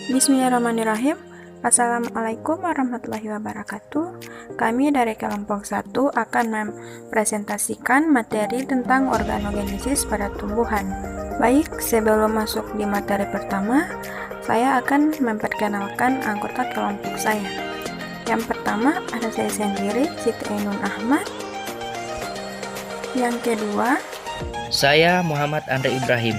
Bismillahirrahmanirrahim. Assalamualaikum warahmatullahi wabarakatuh. Kami dari kelompok 1 akan mempresentasikan materi tentang organogenesis pada tumbuhan. Baik, sebelum masuk di materi pertama, saya akan memperkenalkan anggota kelompok saya. Yang pertama ada saya sendiri, Siti Ainun Ahmad. Yang kedua, saya Muhammad Andre Ibrahim.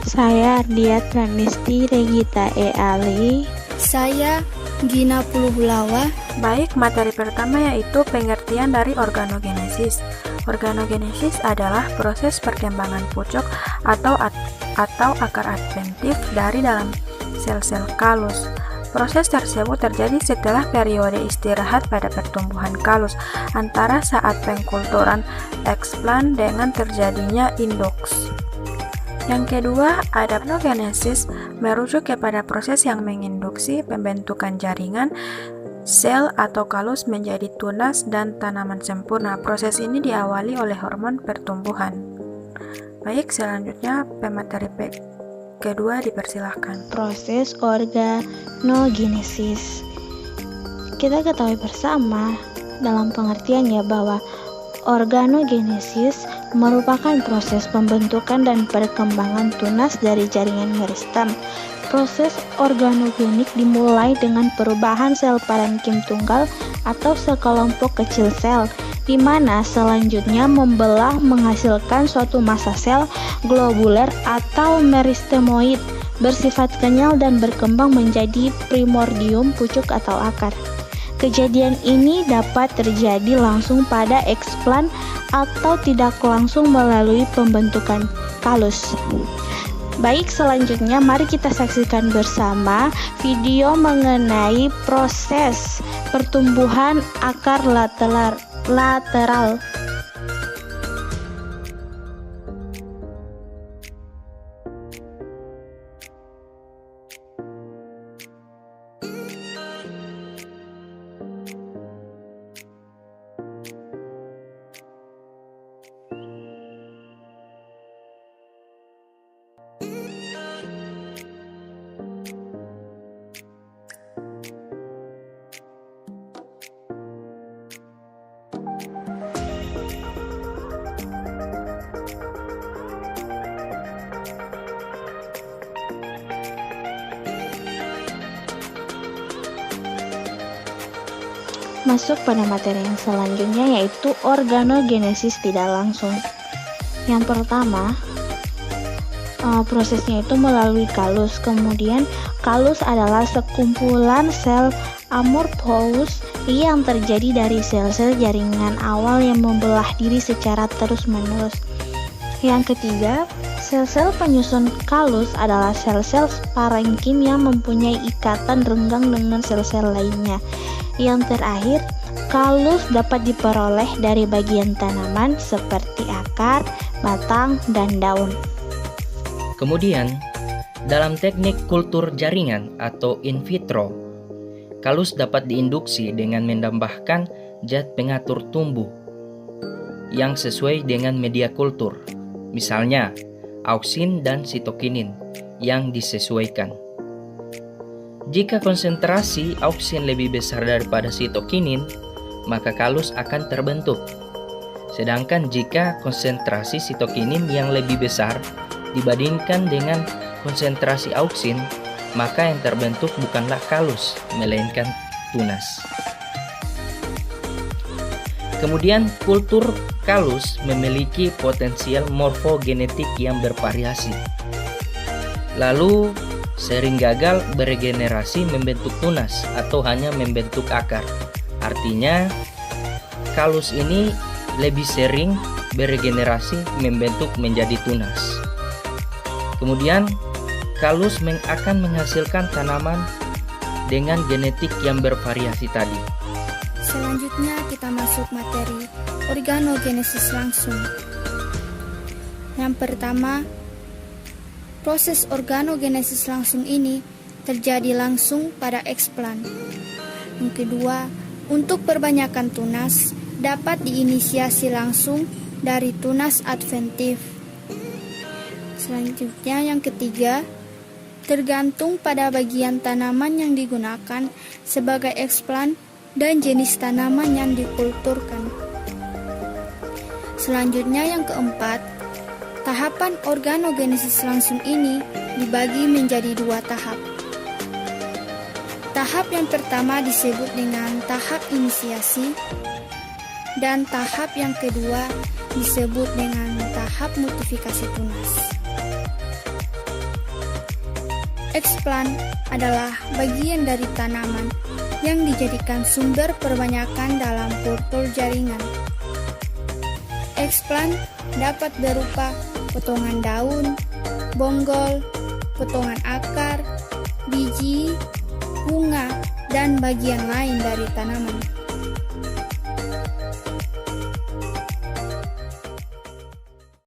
Saya Ardia Pranisti Regita E. Ali. Saya Gina Puluhulawa. Baik, materi pertama yaitu pengertian dari organogenesis. Organogenesis adalah proses perkembangan pucuk atau akar adventif dari dalam sel-sel kalus. Proses tersebut terjadi setelah periode istirahat pada pertumbuhan kalus antara saat pengkulturan eksplan dengan terjadinya induks. Yang kedua, ada organogenesis merujuk kepada proses yang menginduksi pembentukan jaringan sel atau kalus menjadi tunas dan tanaman sempurna. Proses ini diawali oleh hormon pertumbuhan. Baik, selanjutnya pemateri kedua dipersilahkan. Proses organogenesis. Kita ketahui bersama dalam pengertiannya bahwa organogenesis merupakan proses pembentukan dan perkembangan tunas dari jaringan meristem. Proses organogenik dimulai dengan perubahan sel parenkim tunggal atau sekelompok kecil sel, di mana selanjutnya membelah menghasilkan suatu massa sel globuler atau meristemoid bersifat kenyal dan berkembang menjadi primordium pucuk atau akar. Kejadian ini dapat terjadi langsung pada eksplan atau tidak langsung melalui pembentukan kalus. Baik, selanjutnya mari kita saksikan bersama video mengenai proses pertumbuhan akar lateral. Masuk pada materi yang selanjutnya yaitu organogenesis tidak langsung. Yang pertama, prosesnya itu melalui kalus. Kemudian kalus adalah sekumpulan sel amorphous yang terjadi dari sel-sel jaringan awal yang membelah diri secara terus-menerus. Yang ketiga, sel-sel penyusun kalus adalah sel-sel parenkim yang mempunyai ikatan renggang dengan sel-sel lainnya. Yang terakhir, kalus dapat diperoleh dari bagian tanaman seperti akar, batang, dan daun. Kemudian, dalam teknik kultur jaringan atau in vitro, kalus dapat diinduksi dengan menambahkan zat pengatur tumbuh yang sesuai dengan media kultur, misalnya auksin dan sitokinin yang disesuaikan. Jika konsentrasi auksin lebih besar daripada sitokinin, maka kalus akan terbentuk. Sedangkan jika konsentrasi sitokinin yang lebih besar dibandingkan dengan konsentrasi auksin, maka yang terbentuk bukanlah kalus, melainkan tunas. Kemudian kultur kalus memiliki potensial morfogenetik yang bervariasi. Lalu sering gagal beregenerasi membentuk tunas atau hanya membentuk akar. Artinya, kalus ini lebih sering beregenerasi membentuk menjadi tunas. Kemudian, kalus akan menghasilkan tanaman dengan genetik yang bervariasi tadi. Selanjutnya kita masuk materi organogenesis langsung. Yang pertama, proses organogenesis langsung ini terjadi langsung pada eksplan. Yang kedua, untuk perbanyakan tunas dapat diinisiasi langsung dari tunas adventif. Selanjutnya yang ketiga, tergantung pada bagian tanaman yang digunakan sebagai eksplan dan jenis tanaman yang dikulturkan. Selanjutnya yang keempat, tahapan organogenesis langsung ini dibagi menjadi 2 tahap. Tahap yang pertama disebut dengan tahap inisiasi dan tahap yang kedua disebut dengan tahap multiplikasi tunas. Eksplan adalah bagian dari tanaman yang dijadikan sumber perbanyakan dalam kultur jaringan. Eksplan dapat berupa potongan daun, bonggol, potongan akar, biji, bunga, dan bagian lain dari tanaman.